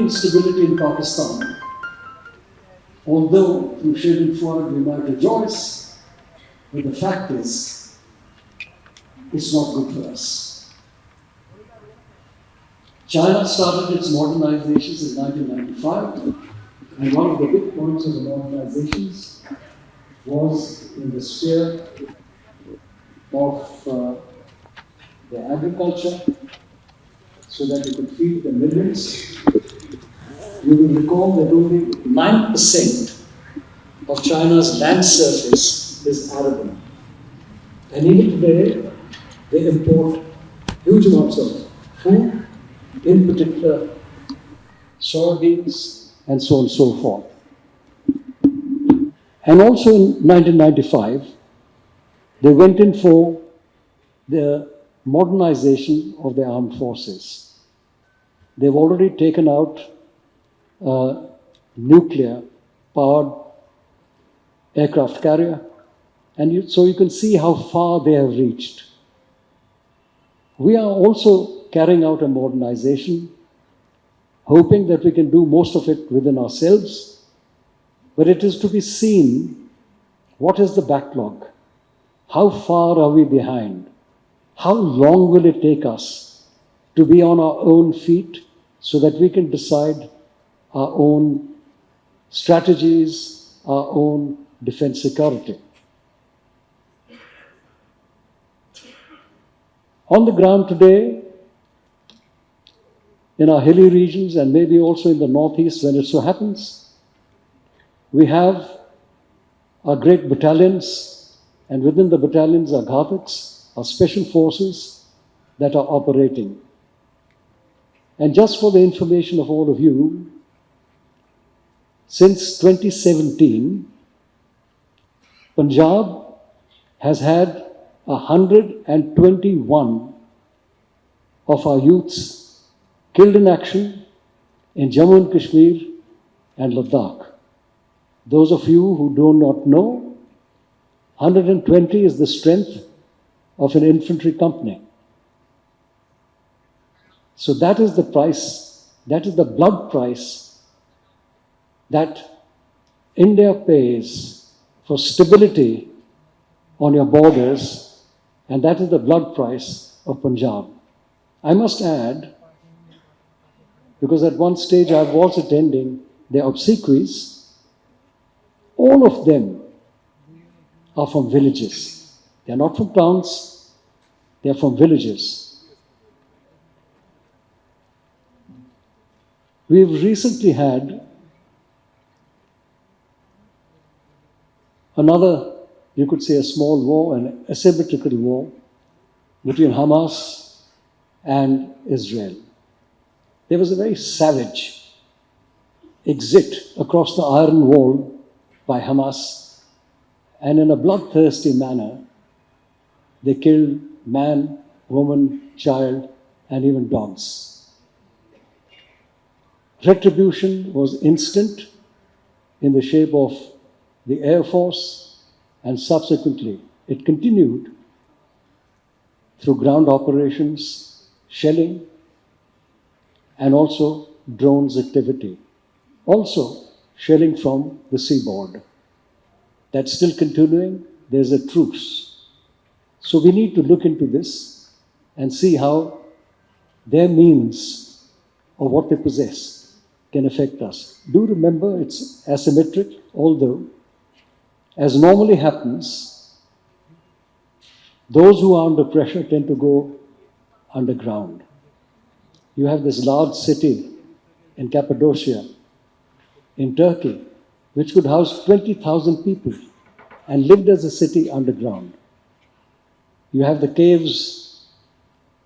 instability in Pakistan, although through Schadenfreude we might rejoice, but the fact is, it's not good for us. China started its modernizations in 1995, and one of the big points of the modernizations was in the sphere of the agriculture, so that you could feed the millions. You will recall that only 9% of China's land surface is arable. And even today, they import huge amounts of food, in particular soybeans, and so on and so forth. And also in 1995, they went in for the modernization of their armed forces. They've already taken out nuclear-powered aircraft carrier, and so you can see how far they have reached. We are also carrying out a modernization, hoping that we can do most of it within ourselves, but it is to be seen what is the backlog, how far are we behind, how long will it take us to be on our own feet so that we can decide our own strategies, our own defense security. On the ground today, in our hilly regions and maybe also in the northeast when it so happens, we have our great battalions, and within the battalions are Ghataks, our special forces that are operating. And just for the information of all of you, since 2017, Punjab has had 121 of our youths killed in action in Jammu and Kashmir and Ladakh. Those of you who do not know, 120 is the strength of an infantry company. So that is the price, that is the blood price that India pays for stability on your borders, and that is the blood price of Punjab. I must add, because at one stage I was attending their obsequies, all of them are from villages. They are not from towns, they are from villages. We've recently had another, you could say, a small war, an asymmetrical war between Hamas and Israel. There was a very savage exit across the Iron Wall by Hamas, and in a bloodthirsty manner, they killed man, woman, child, and even dogs. Retribution was instant in the shape of the Air Force, and subsequently it continued through ground operations, shelling, and also drones activity. Also shelling from the seaboard. That's still continuing. There's a truce. So we need to look into this and see how their means or what they possess can affect us. Do remember it's asymmetric, although, as normally happens, those who are under pressure tend to go underground. You have this large city in Cappadocia, in Turkey, which could house 20,000 people and lived as a city underground. You have the caves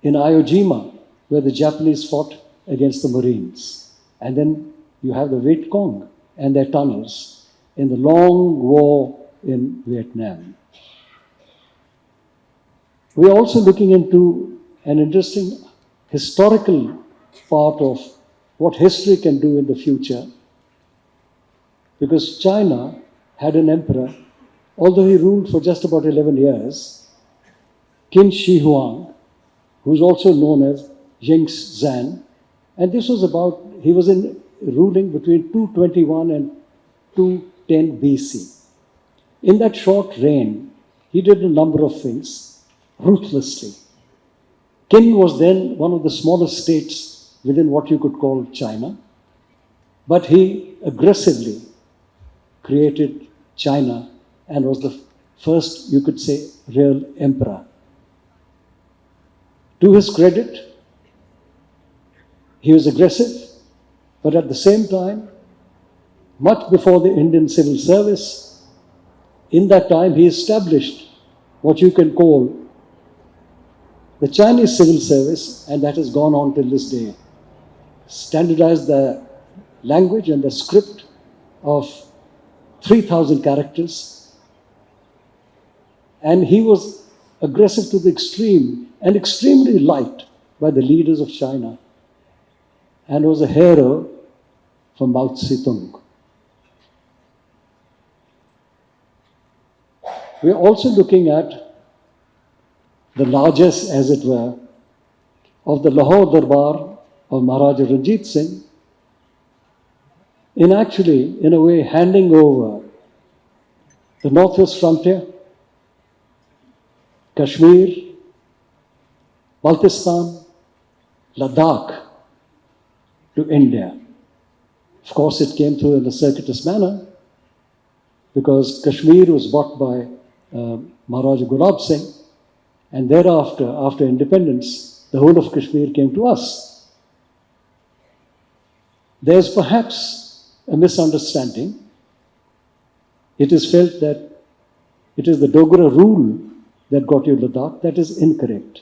in Iwo Jima, where the Japanese fought against the Marines. And then you have the Viet Cong and their tunnels in the long war in Vietnam. We're also looking into an interesting historical part of what history can do in the future, because China had an emperor, although he ruled for just about 11 years, Qin Shi Huang, who's also known as Zheng Zan, and this was about, he was in ruling between 221 and 210 BC. In that short reign, he did a number of things ruthlessly. Qin was then one of the smallest states within what you could call China, but he aggressively created China and was the first, you could say, real emperor. To his credit, he was aggressive, but at the same time, much before the Indian civil service, in that time he established what you can call the Chinese civil service, and that has gone on till this day. Standardized the language and the script of 3,000 characters. And he was aggressive to the extreme and extremely liked by the leaders of China, and was a hero for Mao Zedong. We are also looking at the largest, as it were, of the Lahore Darbar of Maharaja Ranjit Singh, in actually, in a way, handing over the northwest frontier, Kashmir, Baltistan, Ladakh to India. Of course, it came through in a circuitous manner because Kashmir was bought by Maharaja Gulab Singh, and thereafter, after independence, the whole of Kashmir came to us. There's perhaps a misunderstanding. It is felt that it is the Dogra rule that got you Ladakh. That is incorrect.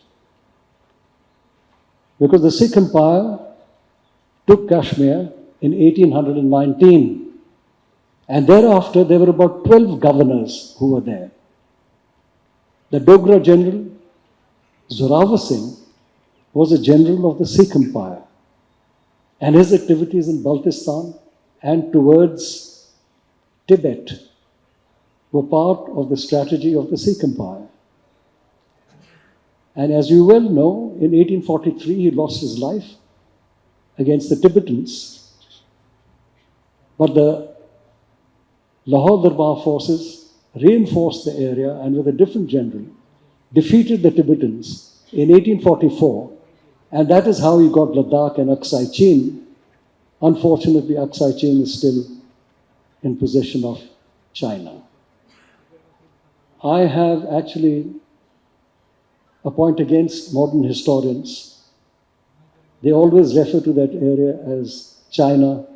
Because the Sikh Empire took Kashmir in 1819, and thereafter there were about 12 governors who were there. The Dogra general, Zorawar Singh, was a general of the Sikh Empire, and his activities in Baltistan and towards Tibet were part of the strategy of the Sikh Empire. And as you well know, in 1843 he lost his life against the Tibetans, but the Lahore Darbar forces reinforced the area and with a different general defeated the Tibetans in 1844, and that is how he got Ladakh and Aksai Chin. Unfortunately, Aksai Chin is still in possession of China. I have actually a point against modern historians. They always refer to that area as China.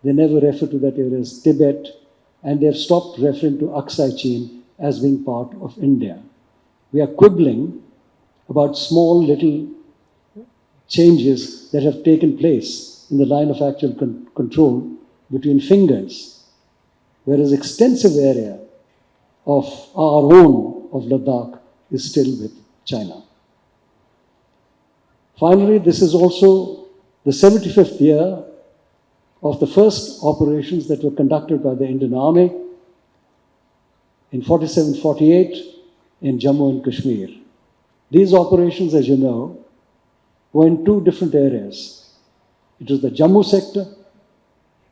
They never refer to that area as Tibet, and they've stopped referring to Aksai Chin as being part of India. We are quibbling about small little changes that have taken place in the line of actual control between fingers, whereas extensive area of our own, of Ladakh, is still with China. Finally, this is also the 75th year of the first operations that were conducted by the Indian Army in 47-48 in Jammu and Kashmir. These operations, as you know, were in two different areas. It was the Jammu sector,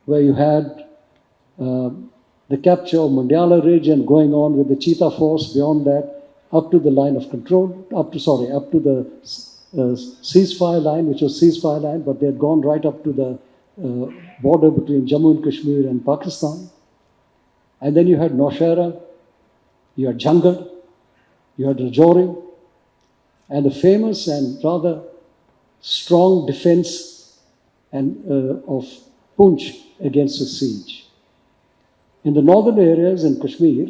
where you had the capture of Mundiala Ridge and going on with the Cheetah Force beyond that, up to the line of control, up to the ceasefire line, which was ceasefire line, but they had gone right up to the border between Jammu and Kashmir and Pakistan. And then you had Naushera, you had Jhangar, you had Rajouri, and the famous and rather strong defense of Poonch against the siege. In the northern areas in Kashmir,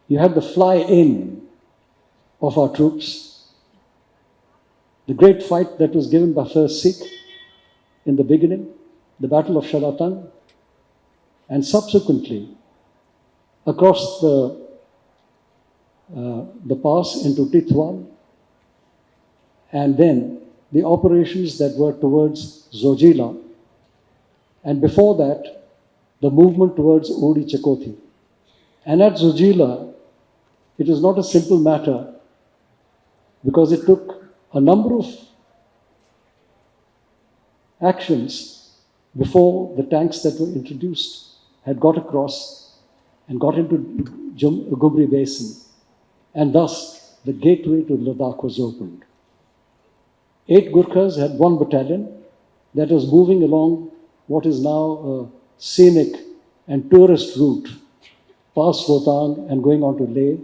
you had the fly-in of our troops, the great fight that was given by first Sikh in the beginning, the Battle of Sharatang, and subsequently across the pass into Tithwal, and then the operations that were towards Zojila, and before that, the movement towards Uri Chakoti. And at Zojila, it was not a simple matter because it took a number of actions before the tanks that were introduced had got across and got into Gumri Basin, and thus the gateway to Ladakh was opened. 8 Gurkhas had 1 battalion that was moving along what is now a scenic and tourist route past Rotang and going on to Leh.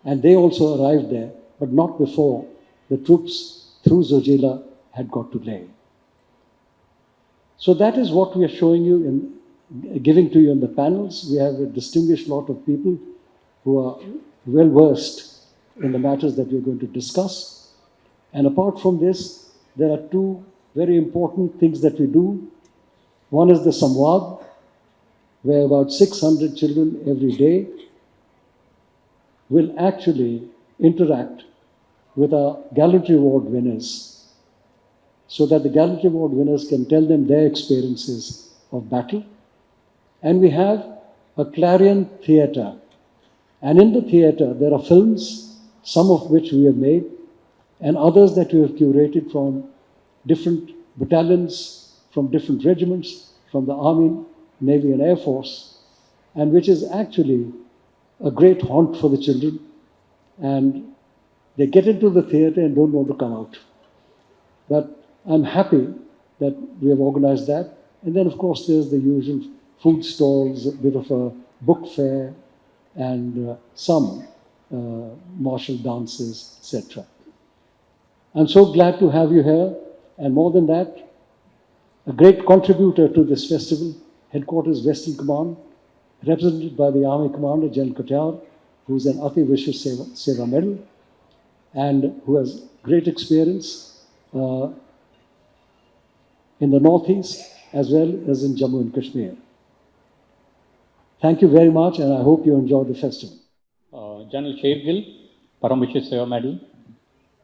And they also arrived there, but not before the troops through Zojila had got to Leh. So that is what we are showing you giving to you in the panels. We have a distinguished lot of people who are well versed in the matters that we are going to discuss. And apart from this, there are 2 very important things that we do. One is the Samvad, where about 600 children every day will actually interact with our Gallantry Award winners, so that the Gallantry Award winners can tell them their experiences of battle. And we have a Clarion Theatre. And in the theatre, there are films, some of which we have made, and others that we have curated from different battalions, from different regiments, from the Army, Navy, and Air Force, and which is actually a great haunt for the children. And they get into the theatre and don't want to come out. But I'm happy that we have organized that. And then, of course, there's the usual food stalls, a bit of a book fair, and some martial dances, etc. I'm so glad to have you here. And more than that, a great contributor to this festival, Headquarters Western Command, represented by the Army Commander, Gen Katiyar, who's an Ati Vishwa Seva Medal, and who has great experience in the Northeast as well as in Jammu and Kashmir. Thank you very much, and I hope you enjoy the festival. General Shergill, Param Vishwa Seva Medal,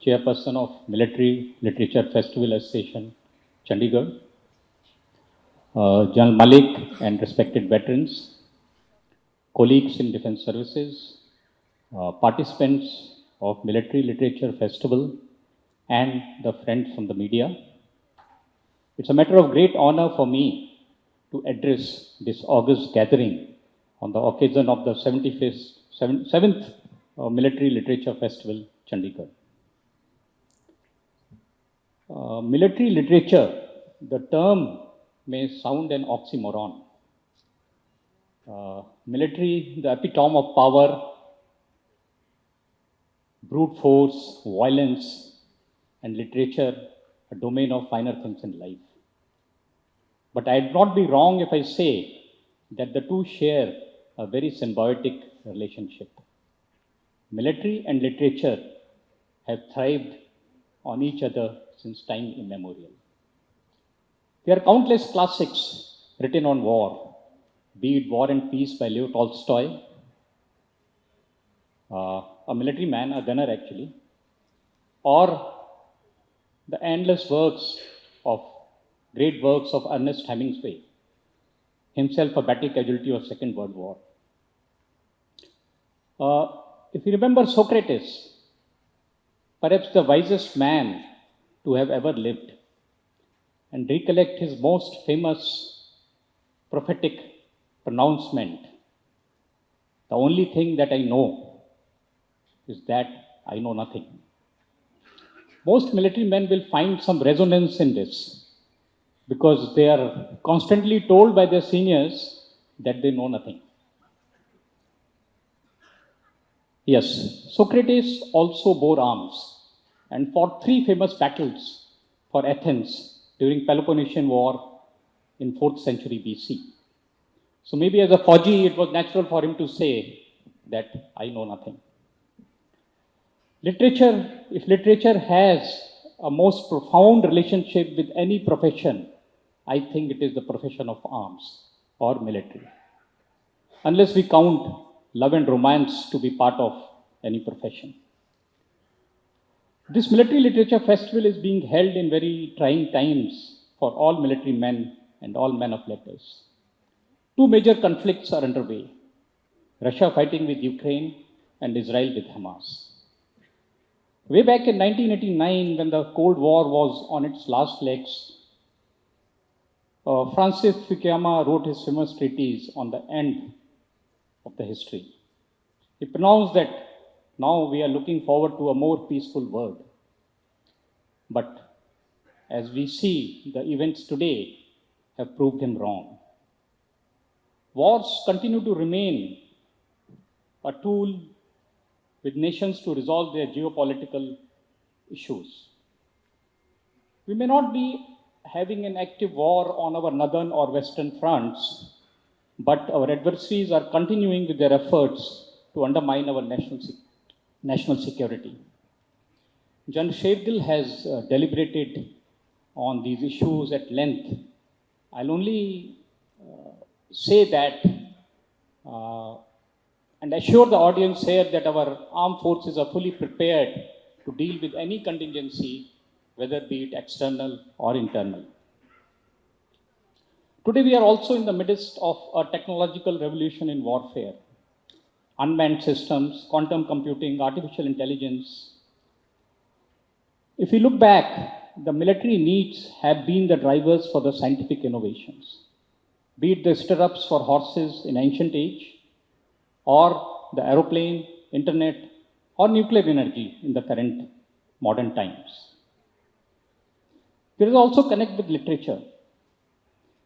Chairperson of Military Literature Festival Association, Chandigarh, General Malik and respected veterans, colleagues in defense services, participants of Military Literature Festival, and the friends from the media. It's a matter of great honor for me to address this august gathering on the occasion of the 7th Military Literature Festival, Chandigarh. Military literature, the term may sound an oxymoron. Military, the epitome of power, brute force, violence, and literature, a domain of finer things in life. But I'd not be wrong if I say that the two share a very symbiotic relationship. Military and literature have thrived on each other since time immemorial. There are countless classics written on war, be it War and Peace by Leo Tolstoy, a military man, a gunner actually, or the endless great works of Ernest Hemingway, himself a battle casualty of Second World War. If you remember Socrates, perhaps the wisest man to have ever lived, and recollect his most famous prophetic pronouncement, the only thing that I know is that I know nothing. Most military men will find some resonance in this because they are constantly told by their seniors that they know nothing. Yes, Socrates also bore arms and fought 3 famous battles for Athens during Peloponnesian War in 4th century BC. So maybe as a Fauji, it was natural for him to say that I know nothing. Literature, if literature has a most profound relationship with any profession, I think it is the profession of arms or military. Unless we count love and romance to be part of any profession. This military literature festival is being held in very trying times for all military men and all men of letters. 2 major conflicts are underway. Russia fighting with Ukraine and Israel with Hamas. Way back in 1989, when the Cold War was on its last legs, Francis Fukuyama wrote his famous treatise on the end of the history. He pronounced that now we are looking forward to a more peaceful world. But as we see, the events today have proved him wrong. Wars continue to remain a tool with nations to resolve their geopolitical issues. We may not be having an active war on our northern or western fronts, but our adversaries are continuing with their efforts to undermine our national security. Gen Manoj has deliberated on these issues at length. I'll only say that and assure the audience here that our armed forces are fully prepared to deal with any contingency, whether be it external or internal. Today we are also in the midst of a technological revolution in warfare. Unmanned systems, quantum computing, artificial intelligence. If we look back, the military needs have been the drivers for the scientific innovations, be it the stirrups for horses in ancient age, or the aeroplane, internet, or nuclear energy in the current modern times. There is also connect with literature,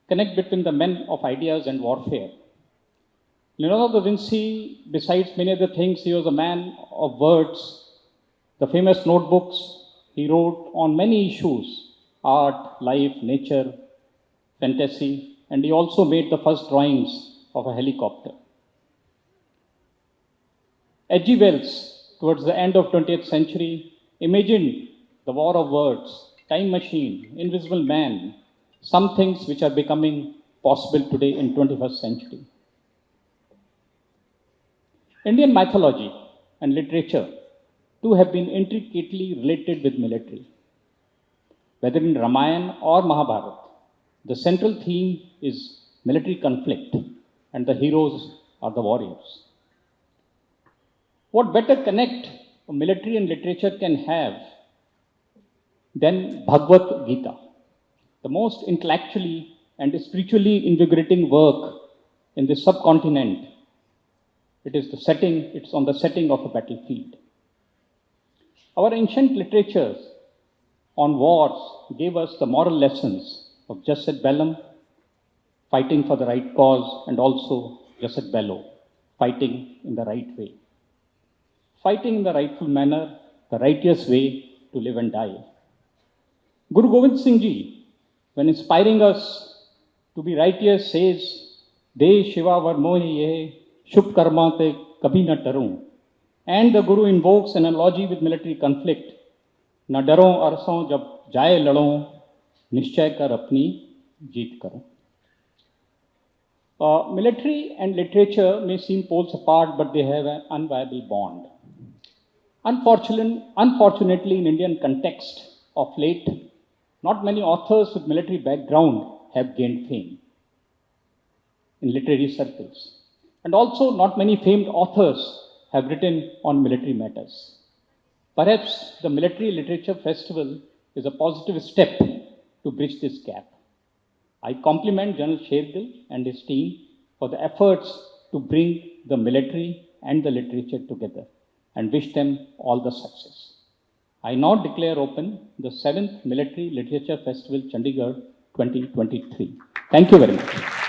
connect between the men of ideas and warfare. Leonardo da Vinci, besides many other things, he was a man of words. The famous notebooks he wrote on many issues, art, life, nature, fantasy, and he also made the first drawings of a helicopter. H.G. Wells, towards the end of 20th century, imagined the war of words, time machine, invisible man, some things which are becoming possible today in 21st century. Indian mythology and literature too have been intricately related with military. Whether in Ramayana or Mahabharata, the central theme is military conflict and the heroes are the warriors. What better connect military and literature can have than Bhagavad Gita, the most intellectually and spiritually invigorating work in the subcontinent. It's on the setting of a battlefield. Our ancient literatures on wars gave us the moral lessons of jus et bellum, fighting for the right cause, and also jus et bello, fighting in the right way. Fighting in the rightful manner, the righteous way to live and die. Guru Gobind Singh Ji, when inspiring us to be righteous, says, De Shiva Varmohi Ye, Shubh Karma Te Kabhi Na Taru. And the Guru invokes an analogy with military conflict. Na daron arson jab jaye ladon, nischay kar apni jeet karo. Military and literature may seem poles apart, but they have an unviable bond. Unfortunately, in Indian context of late, not many authors with military background have gained fame in literary circles. And also, not many famed authors have written on military matters. Perhaps the Military Literature Festival is a positive step to bridge this gap. I compliment General Shergill and his team for the efforts to bring the military and the literature together and wish them all the success. I now declare open the 7th Military Literature Festival, Chandigarh 2023. Thank you very much.